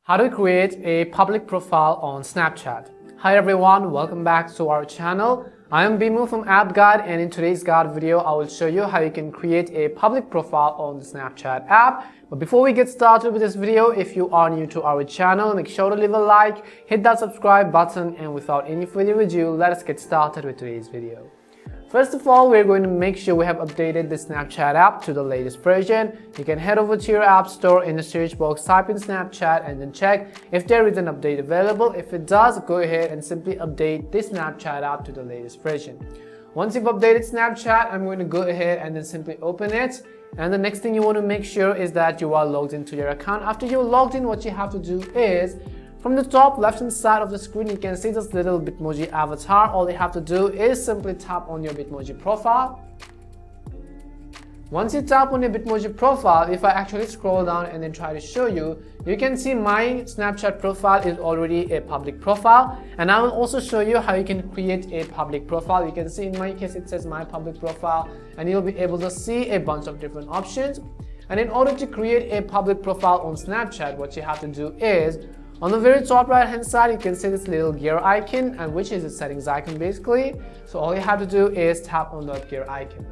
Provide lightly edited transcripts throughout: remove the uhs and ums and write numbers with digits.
How to create a public profile on Snapchat. Hi everyone, welcome back to our channel. I am Bimu from App Guide, and in today's guide video I will show you how you can create a public profile on the Snapchat app. But before we get started with this video, if you are new to our channel, make sure to leave a like, hit that subscribe button, and without any further ado, let us get started with today's video. First of all, we're going to make sure we have updated the Snapchat app to the latest version. You can head over to your app store, in the search box type in Snapchat and then check if there is an update available. If it does, go ahead and simply update the Snapchat app to the latest version. Once you've updated Snapchat, I'm going to go ahead and then simply open it. And the next thing you want to make sure is that you are logged into your account. After you're logged in, what you have to do is, from the top left hand side of the screen, you can see this little Bitmoji avatar. All you have to do is simply tap on your Bitmoji profile. Once you tap on your Bitmoji profile, if I actually scroll down and then try to show you, you can see my Snapchat profile is already a public profile, and I will also show you how you can create a public profile. You can see in my case it says my public profile, and you'll be able to see a bunch of different options. And in order to create a public profile on Snapchat, what you have to do is, on the very top right hand side, you can see this little gear icon, and which is the settings icon basically. So all you have to do is tap on that gear icon.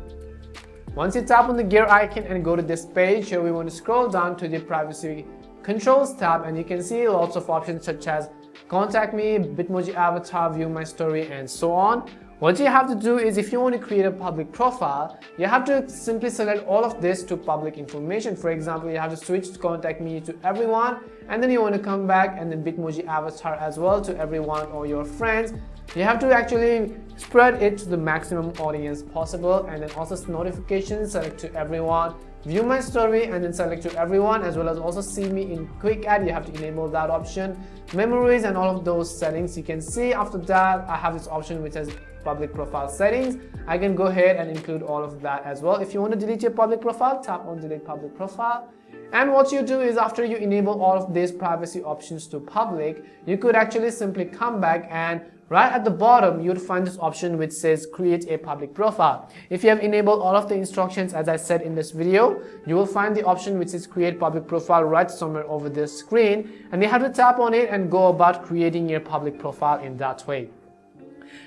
Once you tap on the gear icon and go to this page, here we want to scroll down to the privacy controls tab, and you can see lots of options such as contact me, Bitmoji avatar, view my story, and so on. What you have to do is, if you want to create a public profile, you have to simply select all of this to public information. For example, you have to switch to contact me to everyone, and then you want to come back and then Bitmoji avatar as well to everyone or your friends. You have to actually spread it to the maximum audience possible, and then also notifications, select to everyone, view my story, and then select to everyone, as well as also see me in quick add. You have to enable that option, memories, and all of those settings. You can see after that I have this option which says public profile settings. I can go ahead and include all of that as well. If you want to delete your public profile, tap on delete public profile. And what you do is, after you enable all of these privacy options to public, you could actually simply come back, and right at the bottom you'd find this option which says create a public profile. If you have enabled all of the instructions as I said in this video, you will find the option which says create public profile right somewhere over this screen, and you have to tap on it and go about creating your public profile in that way.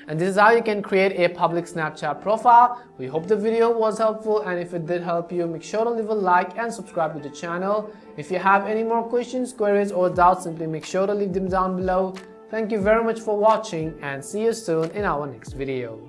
And this is how you can create a public Snapchat profile. We hope the video was helpful, and if it did help you, make sure to leave a like and subscribe to the channel. If you have any more questions, queries, or doubts, simply make sure to leave them down below. Thank you very much for watching, and see you soon in our next video.